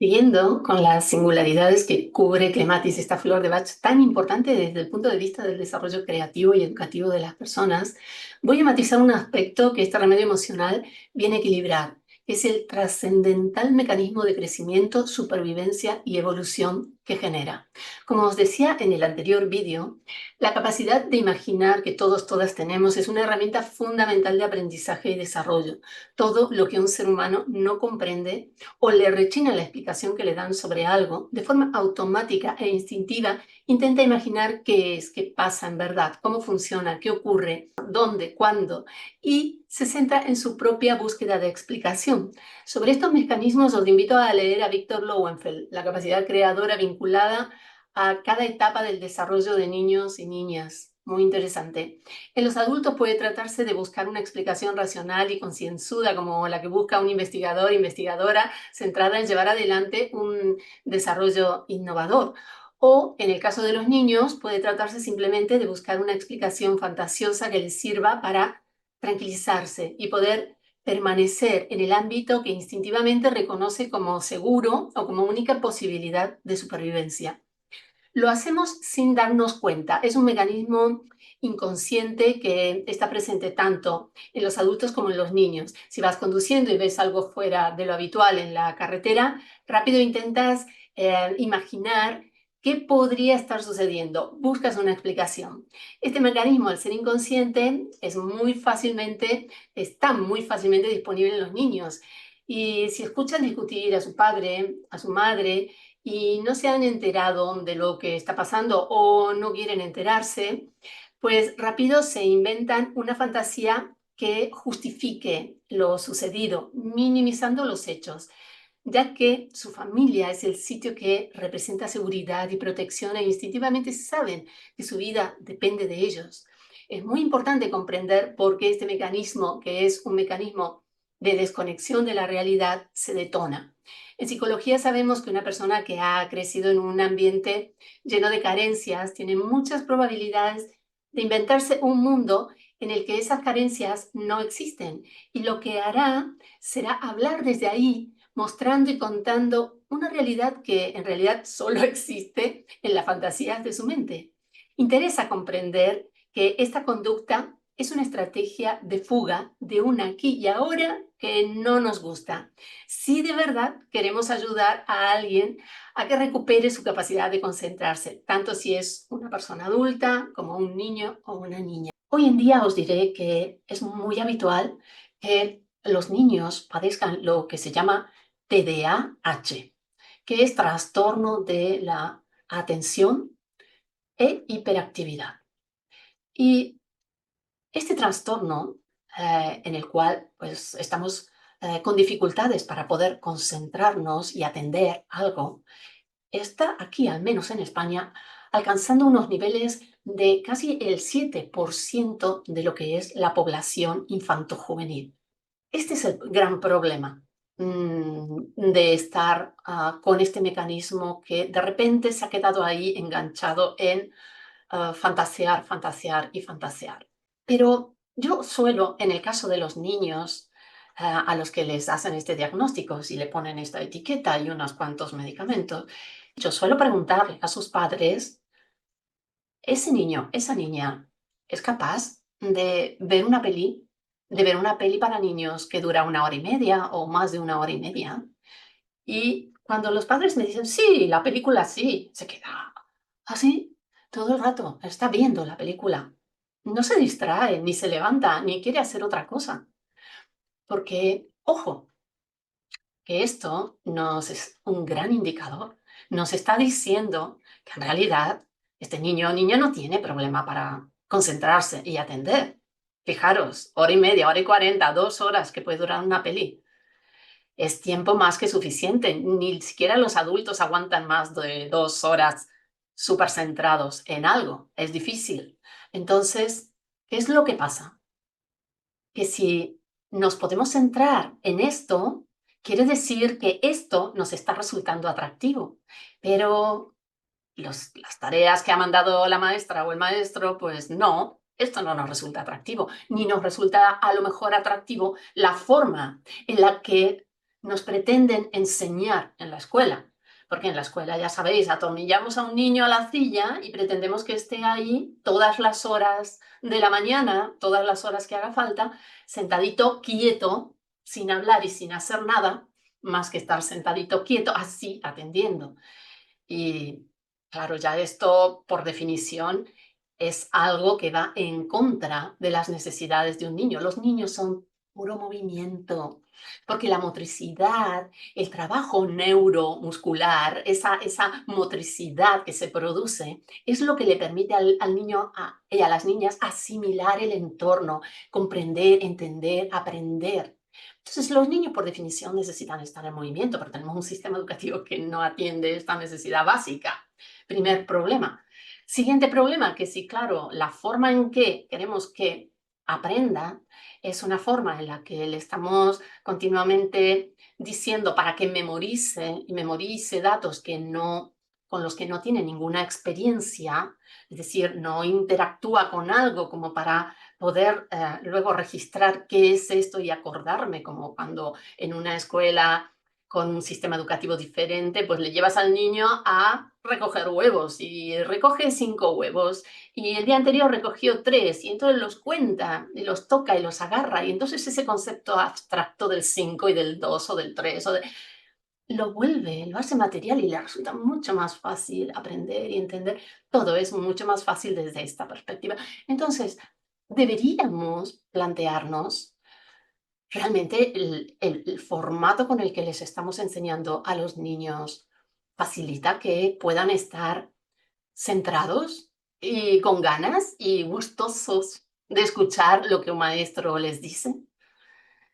Siguiendo con las singularidades que cubre Clematis, esta flor de Bach tan importante desde el punto de vista del desarrollo creativo y educativo de las personas, voy a matizar un aspecto que este remedio emocional viene a equilibrar, que es el trascendental mecanismo de crecimiento, supervivencia y evolución que genera. Como os decía en el anterior vídeo, la capacidad de imaginar que todas tenemos es una herramienta fundamental de aprendizaje y desarrollo. Todo lo que un ser humano no comprende o le rechina la explicación que le dan sobre algo, de forma automática e instintiva, intenta imaginar qué es, qué pasa en verdad, cómo funciona, qué ocurre, dónde, cuándo, y se centra en su propia búsqueda de explicación. Sobre estos mecanismos os invito a leer a Victor Lowenfeld, La capacidad creadora vinculada a cada etapa del desarrollo de niños y niñas. Muy interesante. En los adultos puede tratarse de buscar una explicación racional y concienzuda, como la que busca un investigador, investigadora, centrada en llevar adelante un desarrollo innovador. O, en el caso de los niños, puede tratarse simplemente de buscar una explicación fantasiosa que les sirva para tranquilizarse y poder permanecer en el ámbito que instintivamente reconoce como seguro o como única posibilidad de supervivencia. Lo hacemos sin darnos cuenta. Es un mecanismo inconsciente que está presente tanto en los adultos como en los niños. Si vas conduciendo y ves algo fuera de lo habitual en la carretera, rápido intentas imaginar qué podría estar sucediendo. Buscas una explicación. Este mecanismo, al ser inconsciente, está muy fácilmente disponible en los niños. Y si escuchan discutir a su padre, a su madre, y no se han enterado de lo que está pasando o no quieren enterarse, pues rápido se inventan una fantasía que justifique lo sucedido, minimizando los hechos, ya que su familia es el sitio que representa seguridad y protección e instintivamente saben que su vida depende de ellos. Es muy importante comprender por qué este mecanismo, que es un mecanismo de desconexión de la realidad, se detona. En psicología sabemos que una persona que ha crecido en un ambiente lleno de carencias tiene muchas probabilidades de inventarse un mundo en el que esas carencias no existen, y lo que hará será hablar desde ahí, mostrando y contando una realidad que en realidad solo existe en las fantasías de su mente. Interesa comprender que esta conducta es una estrategia de fuga de un aquí y ahora que no nos gusta. Si de verdad queremos ayudar a alguien a que recupere su capacidad de concentrarse, tanto si es una persona adulta como un niño o una niña. Hoy en día os diré que es muy habitual que los niños padezcan lo que se llama TDAH, que es trastorno de la atención e hiperactividad. Y este trastorno, en el cual pues, estamos con dificultades para poder concentrarnos y atender algo, está aquí, al menos en España, alcanzando unos niveles de casi el 7% de lo que es la población infantojuvenil. Este es el gran problema de estar con este mecanismo que de repente se ha quedado ahí enganchado en fantasear, fantasear y fantasear. Pero yo suelo, en el caso de los niños, a los que les hacen este diagnóstico, si le ponen esta etiqueta y unos cuantos medicamentos, yo suelo preguntarle a sus padres, ¿ese niño, esa niña es capaz de ver una peli para niños que dura 1 hora y media o más de 1 hora y media? Y cuando los padres me dicen, sí, la película sí, se queda así todo el rato, está viendo la película. No se distrae, ni se levanta, ni quiere hacer otra cosa. Porque, ojo, que esto nos es un gran indicador. Nos está diciendo que en realidad este niño o niña no tiene problema para concentrarse y atender. Fijaros, 1 hora y media, 1 hora y 40, 2 horas que puede durar una peli. Es tiempo más que suficiente. Ni siquiera los adultos aguantan más de 2 horas súper centrados en algo. Es difícil. Entonces, ¿qué es lo que pasa? Que si nos podemos centrar en esto, quiere decir que esto nos está resultando atractivo. Pero las tareas que ha mandado la maestra o el maestro, pues no, esto no nos resulta atractivo. Ni nos resulta a lo mejor atractivo la forma en la que nos pretenden enseñar en la escuela. Porque en la escuela, ya sabéis, atornillamos a un niño a la silla y pretendemos que esté ahí todas las horas de la mañana, todas las horas que haga falta, sentadito, quieto, sin hablar y sin hacer nada, más que estar sentadito, quieto, así, atendiendo. Y claro, ya esto, por definición, es algo que va en contra de las necesidades de un niño. Los niños son puro movimiento, porque la motricidad, el trabajo neuromuscular, esa motricidad que se produce, es lo que le permite al niño y a las niñas asimilar el entorno, comprender, entender, aprender. Entonces, los niños, por definición, necesitan estar en movimiento, pero tenemos un sistema educativo que no atiende esta necesidad básica. Primer problema. Siguiente problema, que sí, claro, la forma en que queremos que aprenda es una forma en la que le estamos continuamente diciendo para que memorice y memorice datos con los que no tiene ninguna experiencia, es decir, no interactúa con algo como para poder luego registrar qué es esto y acordarme, como cuando en una escuela con un sistema educativo diferente, pues le llevas al niño a recoger huevos y recoge 5 huevos y el día anterior recogió 3 y entonces los cuenta y los toca y los agarra y entonces ese concepto abstracto del 5 y del 2 o del 3 lo vuelve, lo hace material y le resulta mucho más fácil aprender y entender. Todo es mucho más fácil desde esta perspectiva. Entonces, deberíamos plantearnos realmente el formato con el que les estamos enseñando a los niños facilita que puedan estar centrados y con ganas y gustosos de escuchar lo que un maestro les dice.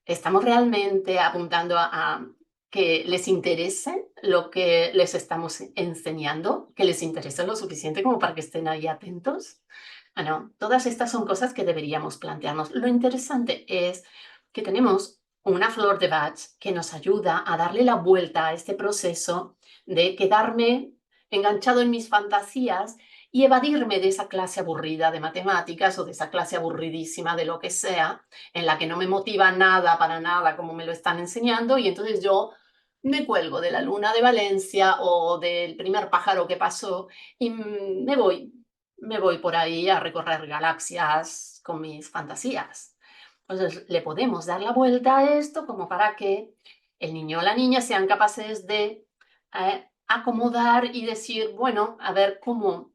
¿Estamos realmente apuntando a que les interese lo que les estamos enseñando? ¿Que les interese lo suficiente como para que estén ahí atentos? Bueno, todas estas son cosas que deberíamos plantearnos. Lo interesante es que tenemos una flor de Bach que nos ayuda a darle la vuelta a este proceso de quedarme enganchado en mis fantasías y evadirme de esa clase aburrida de matemáticas o de esa clase aburridísima de lo que sea, en la que no me motiva nada para nada como me lo están enseñando y entonces yo me cuelgo de la luna de Valencia o del primer pájaro que pasó y me voy por ahí a recorrer galaxias con mis fantasías. Entonces, le podemos dar la vuelta a esto como para que el niño o la niña sean capaces de acomodar y decir, bueno, a ver cómo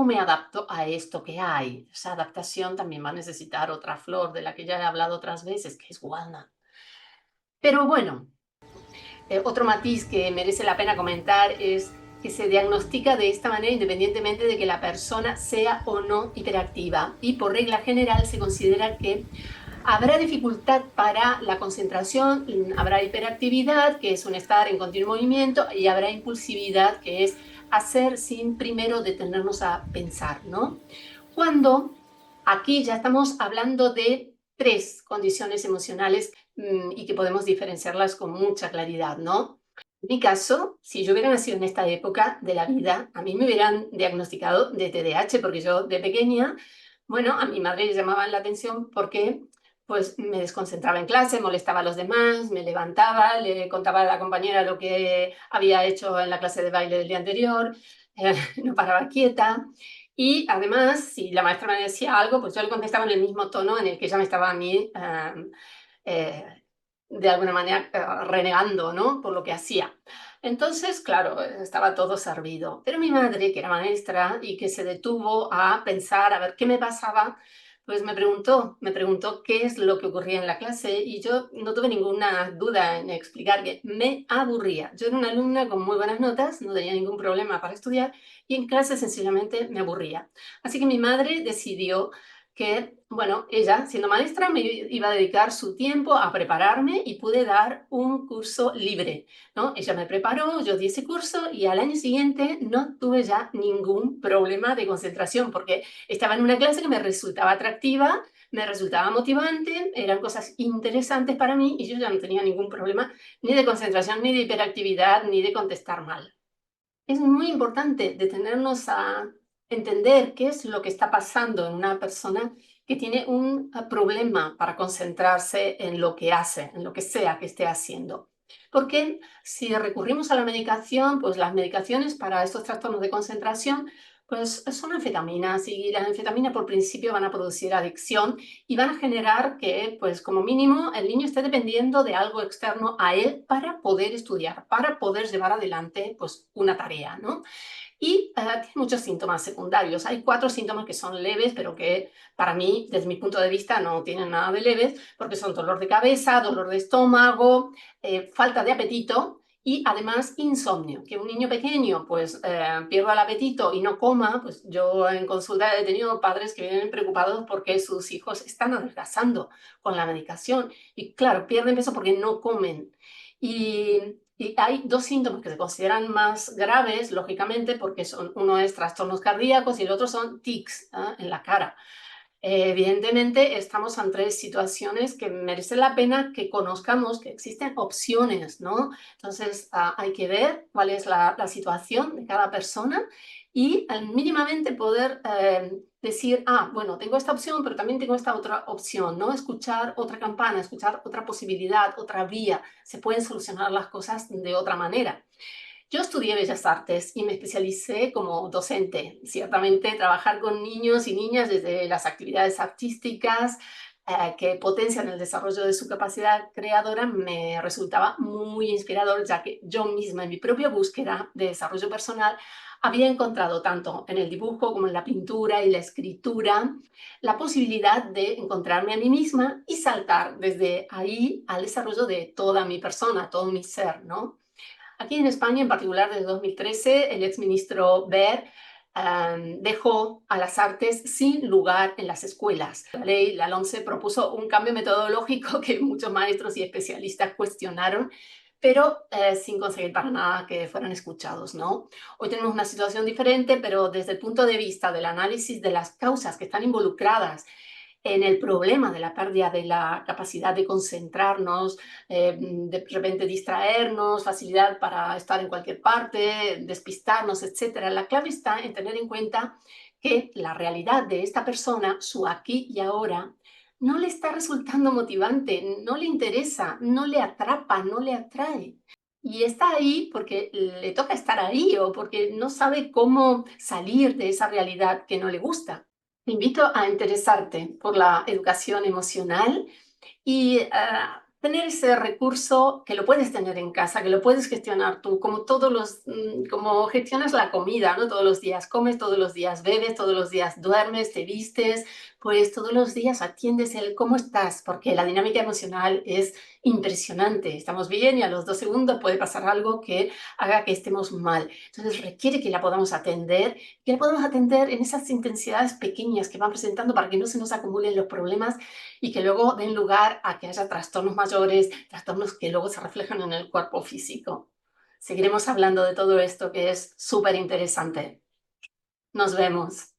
me adapto a esto que hay. Esa adaptación también va a necesitar otra flor de la que ya he hablado otras veces, que es walnut. Pero bueno, otro matiz que merece la pena comentar es que se diagnostica de esta manera independientemente de que la persona sea o no hiperactiva y por regla general se considera que habrá dificultad para la concentración, habrá hiperactividad, que es un estar en continuo movimiento, y habrá impulsividad, que es hacer sin primero detenernos a pensar, ¿no? Cuando aquí ya estamos hablando de 3 condiciones emocionales y que podemos diferenciarlas con mucha claridad, ¿no? En mi caso, si yo hubiera nacido en esta época de la vida, a mí me hubieran diagnosticado de TDAH, porque yo de pequeña, bueno, a mi madre le llamaban la atención porque pues me desconcentraba en clase, molestaba a los demás, me levantaba, le contaba a la compañera lo que había hecho en la clase de baile del día anterior, no paraba quieta. Y además, si la maestra me decía algo, pues yo le contestaba en el mismo tono en el que ella me estaba a mí de alguna manera renegando, ¿no? Por lo que hacía. Entonces, claro, estaba todo servido. Pero mi madre, que era maestra y que se detuvo a pensar a ver qué me pasaba, pues me preguntó qué es lo que ocurría en la clase y yo no tuve ninguna duda en explicar que me aburría. Yo era una alumna con muy buenas notas, no tenía ningún problema para estudiar y en clase sencillamente me aburría. Así que mi madre decidió que, bueno, ella, siendo maestra, me iba a dedicar su tiempo a prepararme y pude dar un curso libre, ¿no? Ella me preparó, yo di ese curso y al año siguiente no tuve ya ningún problema de concentración porque estaba en una clase que me resultaba atractiva, me resultaba motivante, eran cosas interesantes para mí y yo ya no tenía ningún problema ni de concentración, ni de hiperactividad, ni de contestar mal. Es muy importante detenernos a entender qué es lo que está pasando en una persona que tiene un problema para concentrarse en lo que hace, en lo que sea que esté haciendo. Porque si recurrimos a la medicación, pues las medicaciones para estos trastornos de concentración, pues son anfetaminas y las anfetaminas por principio van a producir adicción y van a generar que, pues como mínimo, el niño esté dependiendo de algo externo a él para poder estudiar, para poder llevar adelante, pues, una tarea, ¿no? Y tiene muchos síntomas secundarios. Hay 4 síntomas que son leves, pero que para mí, desde mi punto de vista, no tienen nada de leves, porque son dolor de cabeza, dolor de estómago, falta de apetito y además insomnio. Que un niño pequeño pues pierda el apetito y no coma, pues yo en consulta he tenido padres que vienen preocupados porque sus hijos están adelgazando con la medicación y claro, pierden peso porque no comen. Y hay 2 síntomas que se consideran más graves, lógicamente, porque uno es trastornos cardíacos y el otro son tics, en la cara. Evidentemente, estamos ante situaciones que merecen la pena que conozcamos que existen opciones, ¿no? Entonces, hay que ver cuál es la situación de cada persona y mínimamente poder decir, bueno, tengo esta opción, pero también tengo esta otra opción, ¿no? Escuchar otra campana, escuchar otra posibilidad, otra vía. Se pueden solucionar las cosas de otra manera. Yo estudié Bellas Artes y me especialicé como docente. Ciertamente, trabajar con niños y niñas desde las actividades artísticas que potencian el desarrollo de su capacidad creadora me resultaba muy inspirador, ya que yo misma en mi propia búsqueda de desarrollo personal había encontrado tanto en el dibujo como en la pintura y la escritura la posibilidad de encontrarme a mí misma y saltar desde ahí al desarrollo de toda mi persona, todo mi ser, ¿no? Aquí en España, en particular desde 2013, el exministro Wert dejó a las artes sin lugar en las escuelas. La ley, la LOMCE, propuso un cambio metodológico que muchos maestros y especialistas cuestionaron, pero sin conseguir para nada que fueran escuchados, ¿no? Hoy tenemos una situación diferente, pero desde el punto de vista del análisis de las causas que están involucradas en el problema de la pérdida de la capacidad de concentrarnos, de repente distraernos, facilidad para estar en cualquier parte, despistarnos, etcétera. La clave está en tener en cuenta que la realidad de esta persona, su aquí y ahora, no le está resultando motivante, no le interesa, no le atrapa, no le atrae. Y está ahí porque le toca estar ahí o porque no sabe cómo salir de esa realidad que no le gusta. Te invito a interesarte por la educación emocional y tener ese recurso que lo puedes tener en casa, que lo puedes gestionar tú, como como gestionas la comida, ¿no? Todos los días comes, todos los días bebes, todos los días duermes, te vistes, pues todos los días atiendes el cómo estás, porque la dinámica emocional es impresionante. Estamos bien y a los 2 segundos puede pasar algo que haga que estemos mal. Entonces requiere que la podamos atender, que la podamos atender en esas intensidades pequeñas que van presentando para que no se nos acumulen los problemas y que luego den lugar a que haya trastornos mayores, trastornos que luego se reflejan en el cuerpo físico. Seguiremos hablando de todo esto que es súper interesante. Nos vemos.